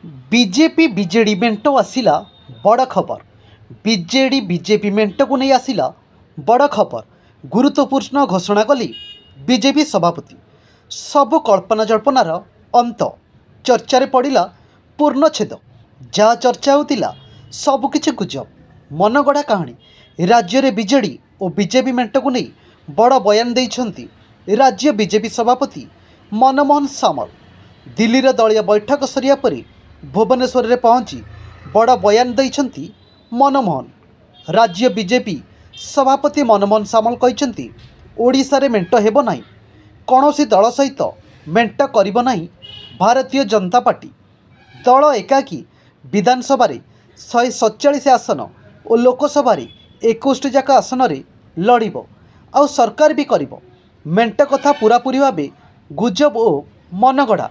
BJP BJD मेंट आसिला बड़ खबर। BJD BJP मेंट को नहीं आसिला बड़ खबर। गुरुत्वपूर्ण घोषणा कली बीजेपी सभापति। सबु कल्पना जल्पनार अंत। चर्चा पड़ा पूर्णछेद। जहाँ चर्चा होता सबकि गुजब मनगढ़ा कहानी। राज्य में बीजेडी और बीजेपी मेंट को नहीं बड़ बयान देइछंती राज्य बीजेपी सभापति मनमोहन सामल। दिल्ली दलीय बैठक सरिया परी भुवनेश्वर में पहुंची बड़ बयान देइछंती मनमोहन। राज्य बीजेपी सभापति मनमोहन सामल कहते ओडिशा रे मेंट हेबो नाही, कौनसी दल सहित मेंट करिबो नाही भारतीय जनता पार्टी। दल एकाकी विधानसभा 147 आसन और लोकसभा 21 जाक आसन रे लड़िबो आउ सरकार भी करिबो। मेंट कथा पूरापूरी भाव गुजब और मनगढ़ा।